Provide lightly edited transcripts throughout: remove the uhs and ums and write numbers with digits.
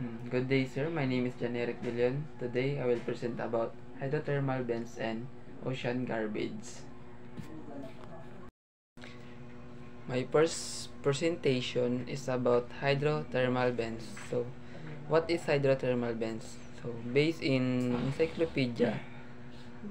Good day, sir. My name is Janeric De Leon. Today, I will present about hydrothermal vents and ocean garbage. My first presentation is about hydrothermal vents. So, what is hydrothermal vents? So, based in encyclopedia,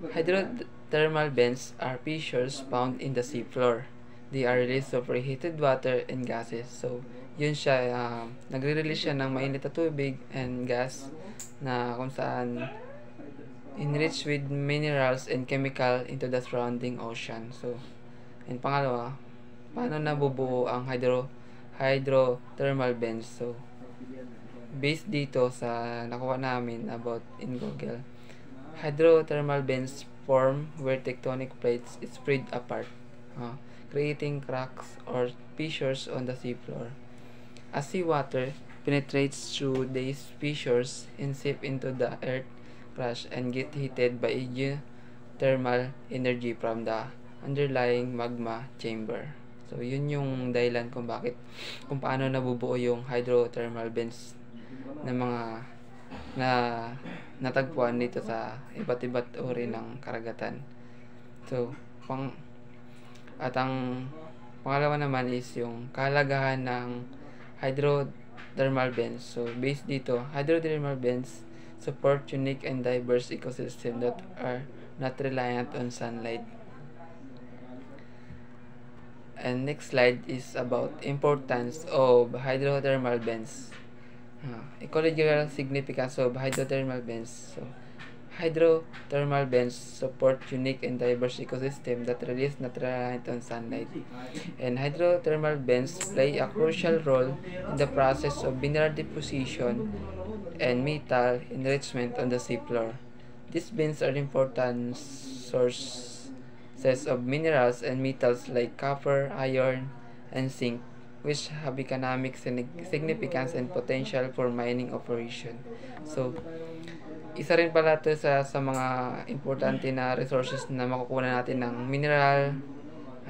hydrothermal vents are fissures found in the seafloor. They are release of preheated water and gases. So, yun siya, nagre-release siya ng mainit na tubig and gas na kung saan enriched with minerals and chemical into the surrounding ocean. So, and pangalawa, paano nabubuo ang hydrothermal vents? So, based dito sa nakuha namin about in Google, hydrothermal vents form where tectonic plates spread apart, creating cracks or fissures on the seafloor. As seawater penetrates through these fissures and seep into the earth crush and get heated by geothermal energy from the underlying magma chamber. So, yun yung dahilan kung paano nabubuo yung hydrothermal vents na mga na natagpuan dito sa iba't uri ng karagatan. So, ang pangalawa naman is yung kahalagahan ng hydrothermal vents. So, based dito, hydrothermal vents support unique and diverse ecosystem that are not reliant on sunlight. And next slide is about importance of hydrothermal vents. Ecological significance of hydrothermal vents. So, hydrothermal vents support unique and diverse ecosystem that release not reliant on sunlight. And hydrothermal vents play a crucial role in the process of mineral deposition and metal enrichment on the seafloor. These vents are important sources of minerals and metals like copper, iron, and zinc, which have economic significance and potential for mining operation. So, isa rin pala ito sa mga importante na resources na makukuha natin ng mineral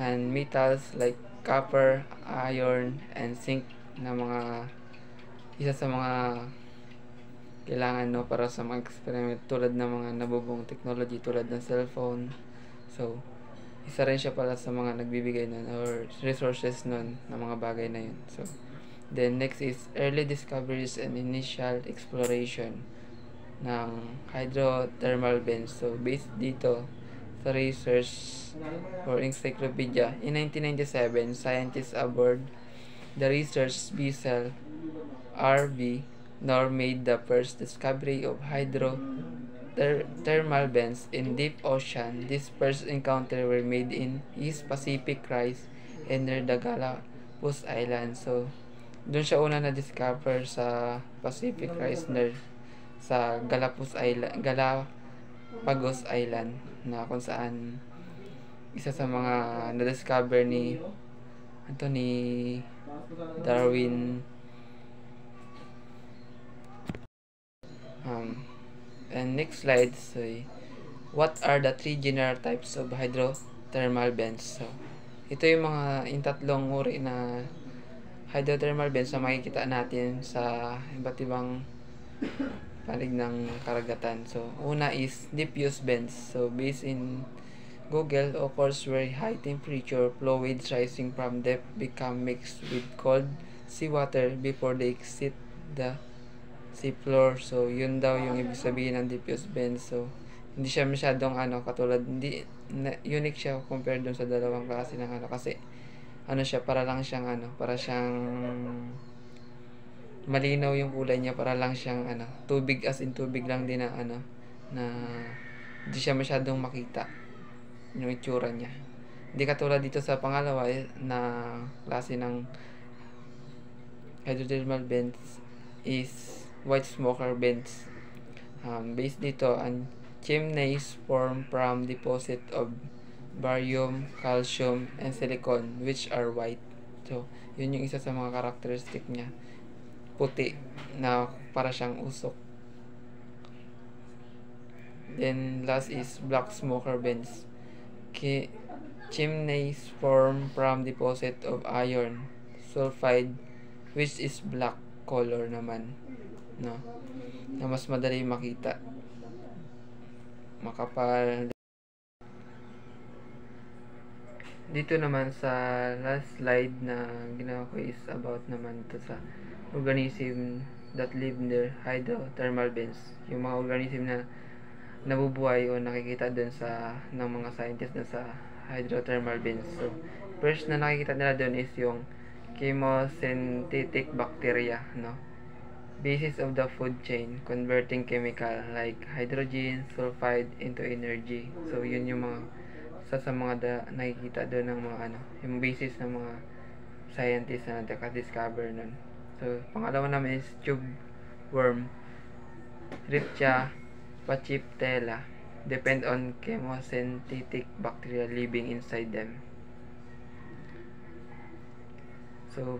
and metals like copper, iron, and zinc na isa sa mga kailangan para sa mga experiment tulad ng mga nabubuong technology tulad ng cellphone. So, isa rin siya pala sa mga nagbibigay nun or resources nun na mga bagay na yun. So, then next is early discoveries and initial exploration ng hydrothermal vents. So, based dito sa research or encyclopedia, in 1997, scientists aboard the research vessel RV Nor made the first discovery of hydrothermal vents in deep ocean. These first encounters were made in East Pacific Rise and near the Galapagos Islands. So, doon siya una na-discover sa Pacific Rise near sa Galapagos Island na kung saan isa sa mga na-discover ni Darwin. And next slide, so what are the three general types of hydrothermal vents? So, ito yung tatlong uri na hydrothermal vents na makikita natin sa iba't ibang panig ng karagatan. So, una is diffuse vents. So, based in Google, occurs where high temperature fluids rising from depth become mixed with cold seawater before they exit the seafloor. So, yun daw yung ibig sabihin ng diffuse vents. So, hindi siya masyadong katulad, unique siya compared dun sa dalawang klase ng kasi siya, para siyang malinaw yung kulay niya, para lang siyang tubig, as in tubig lang din na na hindi siya masyadong makita yung itsura niya. Hindi katulad dito sa pangalawa na klase ng hydrothermal vents is white smoker vents. Based dito, ang chimneys form from deposit of barium, calcium, and silicon which are white. So, yun yung isa sa mga characteristic niya. Puti na para siyang usok. Then, last is black smoker vents. Chimneys form from deposit of iron sulfide which is black color naman. no, na mas madali makita, makapal. Dito naman sa last slide na ginawa ko is about naman to sa organism that live near hydrothermal vents, yung mga organism na nabubuhay o nakikita dun sa ng mga scientists dun sa hydrothermal vents. So first na nakikita nila dun is yung chemosynthetic bacteria, no, basis of the food chain, converting chemical like hydrogen sulfide into energy. So yun yung mga sa mga nakikita doon ng mga yung basis ng mga scientists na naka-discover nun. So pangalawa naman is tube worm, Riccia pachyptela, depend on chemosynthetic bacteria living inside them. So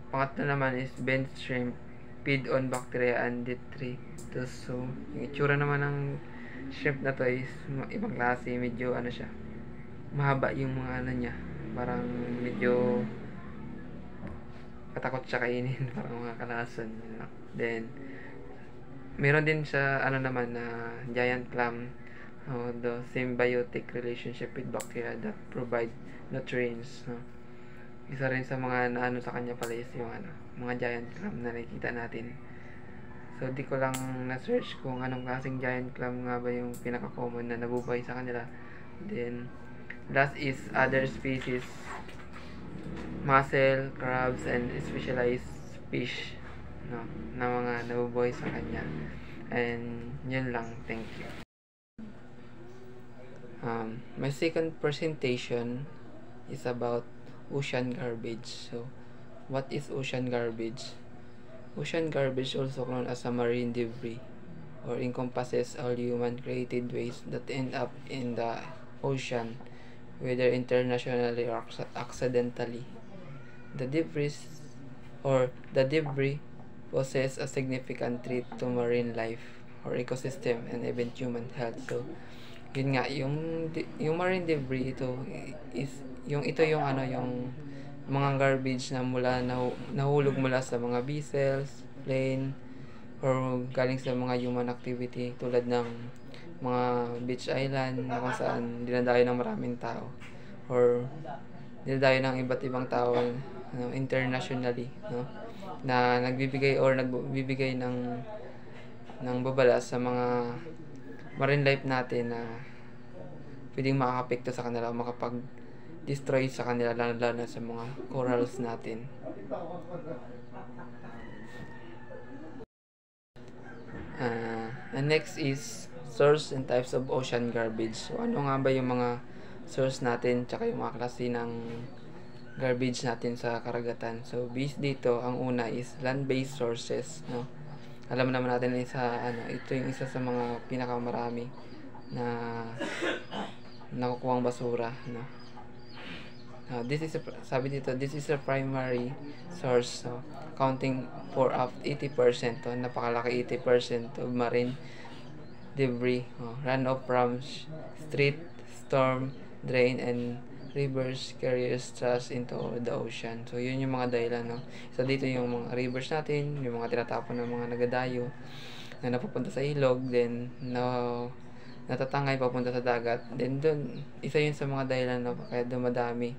pangatlo naman is bent shrimp, feed on bacteria and detritus. So yung itsura naman ng shrimp na to is ibang klase, medyo siya, mahaba yung mga niya, parang medyo katakot siya kainin, parang mga kalason, Then meron din siya naman na giant clam, the symbiotic relationship with bacteria that provide nutrients, no. Isa rin sa mga sa kanya pala is yung mga giant clam na nakikita natin. So, di ko lang na-search kung anong klaseng giant clam nga ba yung pinaka-common na nabubuhay sa kanila. Then, last is other species, mussel, crabs, and specialized fish, no, na mga nabubuhay sa kanya. And, yun lang. Thank you. My second presentation is about ocean garbage. So, what is ocean garbage? Ocean garbage, also known as a marine debris, or encompasses all human-created waste that end up in the ocean, whether internationally or accidentally. The debris poses a significant threat to marine life or ecosystem and even human health. So, yun nga, yung marine debris, ito yung mga garbage na nahulog mula sa mga vessels, plane, or galing sa mga human activity tulad ng mga beach island na kung saan dinadayo ng maraming tao, or dinadayo ng iba't ibang tao internationally, no, na nagbibigay ng babala sa mga marine life natin na pwedeng makakapekto sa kanila o makapag-destroy sa kanila, lalo na sa mga corals natin. And next is source and types of ocean garbage. So, ano nga ba yung mga source natin tsaka yung mga klase ng garbage natin sa karagatan? So, based dito, ang una is land-based sources, no. Alam naman natin na ito yung isa sa mga pinakamarami na nakukuhang basura, no. This is a primary source, so accounting for up 80%, napakalaki 80% of marine debris, runoff from street, storm drain, and rivers carriers trash into the ocean. So yun yung mga dahilan, no. So dito yung mga rivers natin, yung mga tinatapon ng mga nagadayo na napupunta sa ilog, then natatangay papunta sa dagat. Then doon, isa yun sa mga dahilan na kaya dumadami,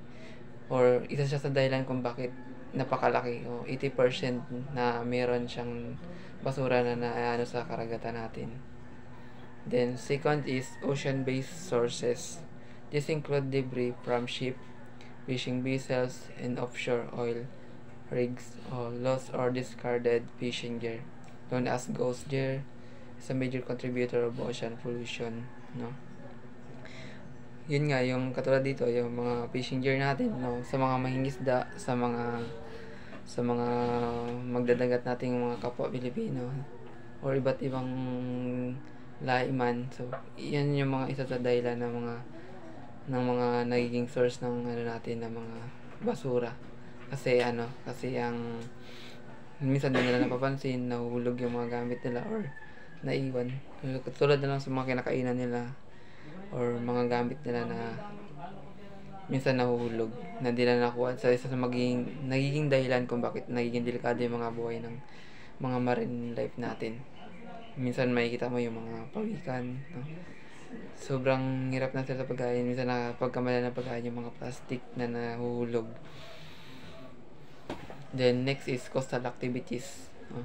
or isa siya sa dahilan kung bakit napakalaki, 80% na meron siyang basura na sa karagatan natin. Then second is ocean-based sources. This include debris from ship, fishing vessels, and offshore oil rigs, or lost or discarded fishing gear, known as ghost gear, is a major contributor of ocean pollution, no. Yun nga, yung katulad dito, yung mga fishing gear natin, no, sa mga mangingisda, sa mga magdadagat nating mga kapwa Pilipino, or iba't ibang lahi man. So, yan yung mga isa sa dahilan ng mga nagiging source ng natin ng mga basura. Kasi ang minsan din nila napapansin, nahuhulog yung mga gamit nila or naiwan. Tulad na lang sa mga kinakainan nila or mga gamit nila na minsan nahuhulog, na di na nakuha. Sa isa sa nagiging dahilan kung bakit nagiging delikado yung mga buhay ng mga marine life natin. Minsan makikita mo yung mga pawikan, no? Sobrang hirap na sila sa pagkain. Minsan pagkamala ng pagkain yung mga plastic na nahuhulog. Then next is coastal activities, no?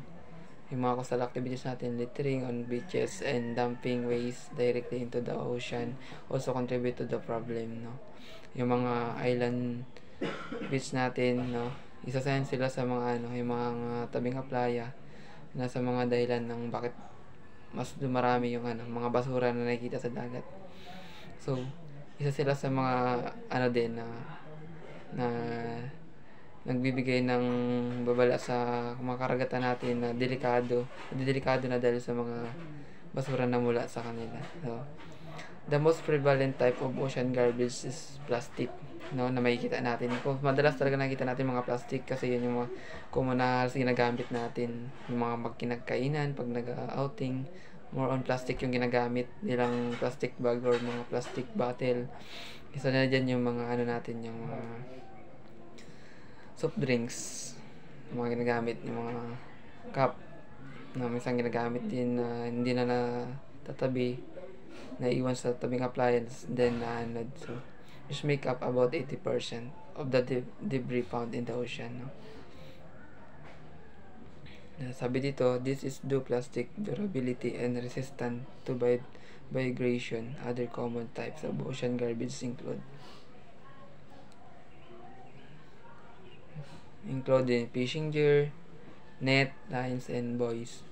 Yung mga coastal activities natin, littering on beaches and dumping waste directly into the ocean also contribute to the problem, no? Yung mga island beach natin, no? Isa sila sa mga yung mga tabing playa na sa mga dahilan ng bakit mas dumarami yung mga basura na nakikita sa dagat. So, isa sila sa mga din na nagbibigay ng babala sa mga karagatan natin na delikado na dahil sa mga basura na mula sa kanila. So, the most prevalent type of ocean garbage is plastic, no, na makikita natin. Kung madalas talaga nakikita natin mga plastic kasi yun yung mga common na ginagamit natin, yung mga magkinagkainan pag nag-outing, more on plastic yung ginagamit nilang plastic bag or mga plastic bottle. Isa na dyan yung mga natin, yung mga soft drinks, yung mga ginagamit, yung mga cup na minsan ginagamit din na hindi na natatabi, naiwan sa tabing appliance, then so which make up about 80% of the debris found in the ocean, no? Sabi dito, this is due plastic durability and resistant to biodegradation. Other common types of ocean garbage include fishing gear, net, lines, and buoys,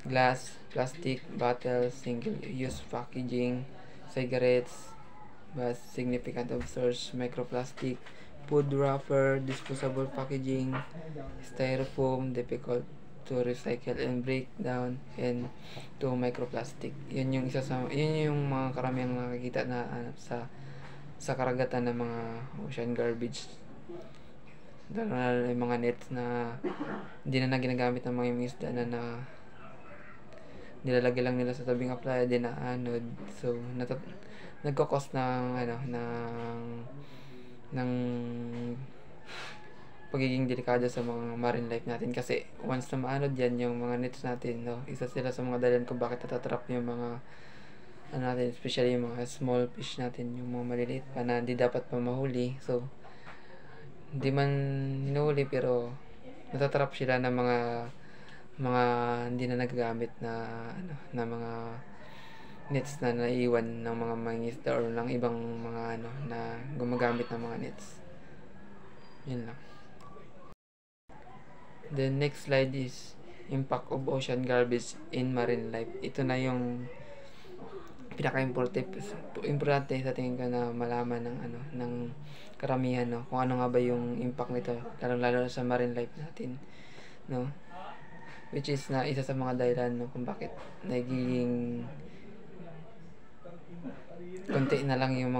glass, plastic, bottles, single-use packaging, cigarettes, but significant of source microplastic, food wrapper, disposable packaging, styrofoam, difficult to recycle and break down, and to microplastic. Yun yung mga karamihang nakikita na sa karagatan ng mga ocean garbage. Lalo na yung mga nets na hindi na ginagamit ng mga isda na nilalagay lang nila sa tabing playa, din na anod. So nagko-cause ng pagiging delikado sa mga marine life natin, kasi once na maanod yan yung mga nets natin, no, isa sila sa mga dahilan kung bakit natatrap yung mga natin, especially yung mga small fish natin, yung mga maliliit pa na hindi dapat pa mahuli. So hindi man hinuhuli pero natatrap sila ng mga hindi na nagagamit na mga nets na naiiwan ng mga mangingisda or ng ibang mga na gumagamit ng mga nets. Yun lang. The next slide is impact of ocean garbage in marine life. Ito na yung pinaka-importante sa tingin ko na malaman ng karamihan, no, kung ano nga ba yung impact nito lalo sa marine life natin, no, which is na isa sa mga dahilan, no, kung bakit nagiging konti na lang yung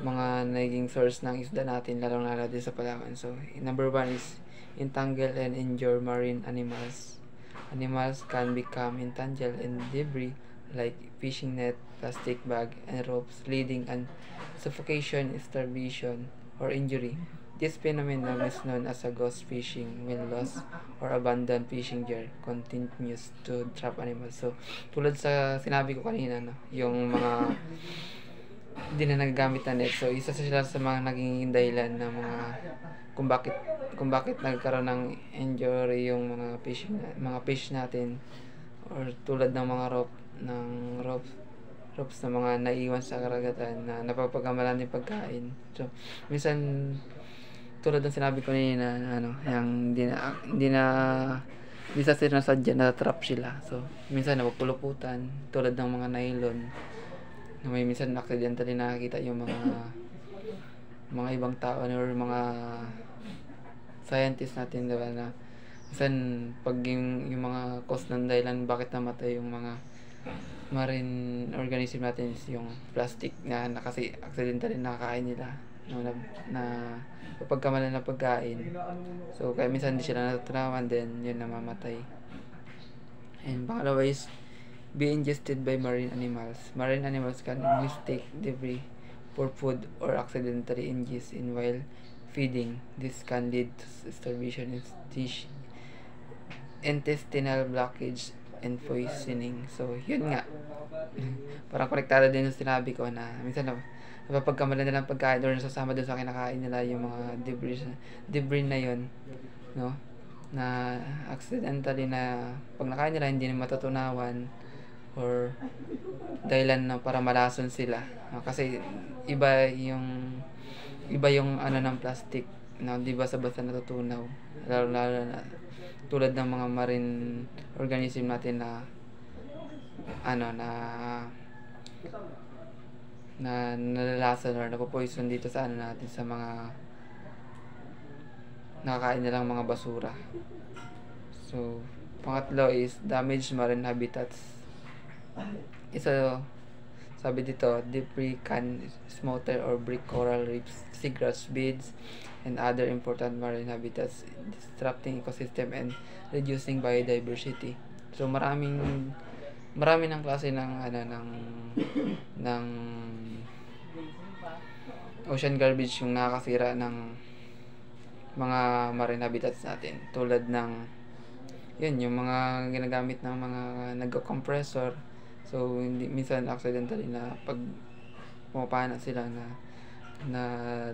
mga naging source ng isda natin lalo din sa Palawan. So number 1 is entangle and injure marine animals. Animals can become entangled in debris like fishing net, plastic bag, and ropes, leading to suffocation, starvation, or injury. This phenomenon is known as a ghost fishing when lost or abandoned fishing gear continues to trap animals. So, tulad sa sinabi ko kanina, no, yung mga hindi na nagagamit na net. So, isa sila sa mga naging dahilan ng mga kung bakit nagkaroon ng injury yung mga fish natin, or tulad ng mga ropes na mga naiwan sa karagatan na napapagkamalan ng pagkain. So minsan tulad ng sinabi ko kanina yung hindi sa sinasadya, natatrap sila. So minsan napupuluputan tulad ng mga nylon na may minsan accidentally nakakita yung mga ibang tao or mga scientists natin, diba, na minsan pag yung mga cause ng dahilan bakit namatay yung mga marine organism natin is yung plastic na kasi accidentally nakakain nila, no, na pagkamalan na pagkain. So kaya minsan hindi sila natutulawan, then yun namamatay. And pangalawa is be ingested by marine animals. Marine animals can mistake debris for food or accidentally ingest in while feeding. This can lead to starvation intestinal blockage and poisoning. So, yun nga. Parang konektado din yung sinabi ko na minsan napapagkamalan nila ng pagkain or nasasama dun sa kinakain nila yung mga debris na yun, no? Na accidentally na pag nakain nila hindi na matutunawan or dahilan na para malason sila. Kasi iba yung ano ng plastic na di basta-basta natutunaw. Lalo na tulad ng mga marine organism natin na nalalason or napopoison dito sa natin sa mga nakakain nilang mga basura. So, pangatlo is damaged marine habitats. Sabi dito, debris can smother or break coral reefs, seagrass beds, and other important marine habitats, disrupting ecosystem and reducing biodiversity. So marami ng klase ng ocean garbage yung nakakasira ng mga marine habitats natin, tulad ng yung mga ginagamit ng mga nagko-compressor. So minsan accidentally na pag pumapana sila na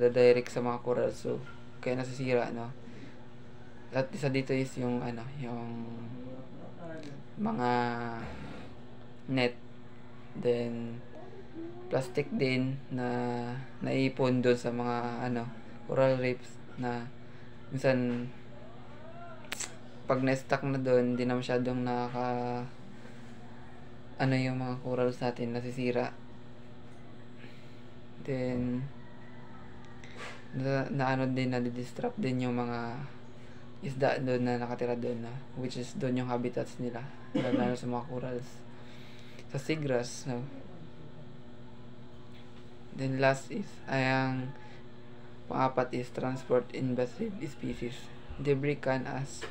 direct sa mga coral, so kaya nasisira, no? At isa dito is yung mga net, then plastic din na naipon doon sa mga coral reefs na minsan pag na-stuck na doon, hindi na masyadong yung mga corals natin nasisira. Then na-disrupt din yung mga isda doon na nakatira doon, which is doon yung habitats nila, lalo sa mga corals, sa seagrass, no? Then last is pang-apat is transport invasive species. Debris can as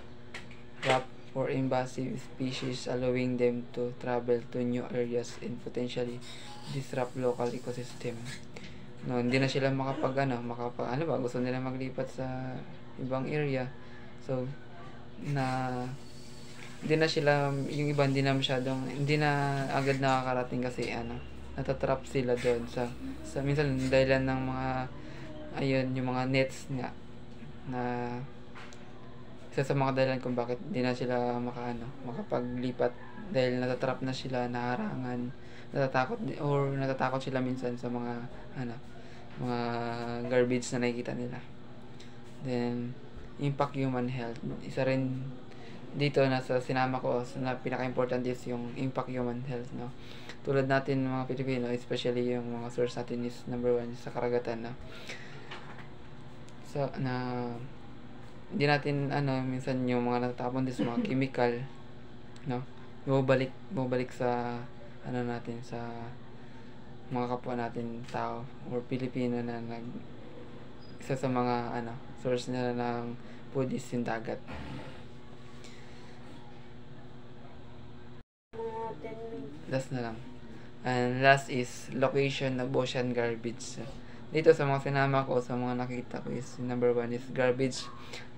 trap for invasive species, allowing them to travel to new areas and potentially disrupt local ecosystem. No, hindi na sila gusto nila maglipat sa ibang area. So, hindi na agad nakakarating kasi natatrap sila doon sa minsan dahilan ng mga yung mga nets nga na isa sa mga dahilan kung bakit hindi na sila makapaglipat, dahil natatrap na sila, naharangan, natatakot sila minsan sa mga mga garbage na nakikita nila. Then impact human health, isa rin dito nasa sinama ko na pinaka-important is yung impact human health, no? Tulad natin mga Pilipino, especially yung mga source natin is number 1 sa karagatan, no? So hindi natin minsan yung mga natatapon din sa mga chemical, no, bumabalik sa natin, sa mga kapwa natin tao or Pilipino na isa sa mga source nila ng food is yung dagat. Last na lang. And last is location of ocean garbage. Dito sa mga sinama ko, sa mga nakita ko is number 1 is garbage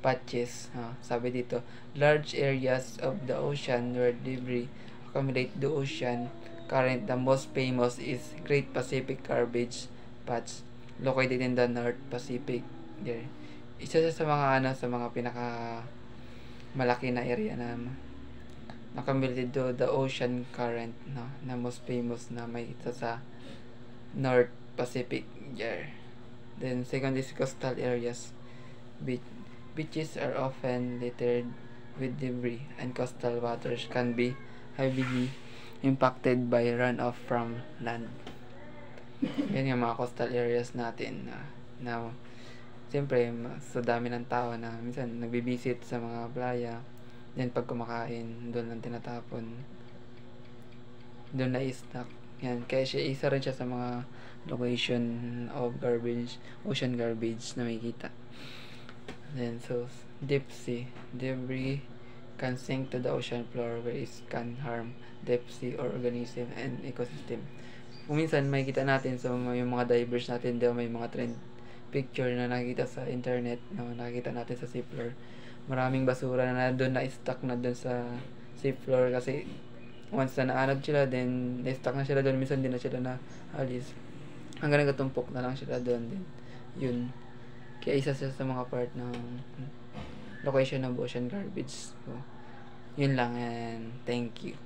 patches. Sabi dito, large areas of the ocean where debris accumulate the ocean current. The most famous is Great Pacific Garbage Patch, located in the North Pacific. There. Isa sa mga sa mga pinaka malaki na area na accumulated to the ocean current, no, na most famous na may isa sa North Pacific. Yeah. Then second is coastal areas. Beaches are often littered with debris, and coastal waters can be heavily impacted by runoff from land. Yan yung mga coastal areas natin na siyempre sa dami ng tao na minsan nagbibisit sa mga playa, then pag kumakain doon lang tinatapon, doon na i-stack. Yan, kaya isa rin siya sa mga location of ocean garbage na makikita. Then deep sea debris can sink to the ocean floor, where it can harm deep sea or organism and ecosystem. Kung minsan makikita natin sa yung mga divers natin daw, may mga trend picture na nakikita sa internet, no, nakikita natin sa seafloor, maraming basura na doon na stuck na doon sa safe floor kasi once na naanod sila, then na-stuck na sila doon, minsan din na sila na alis. Hanggang nagatumpok na lang sila doon din. Yun. Kaya isa siya sa mga part ng location ng ocean garbage. So, yun lang and thank you.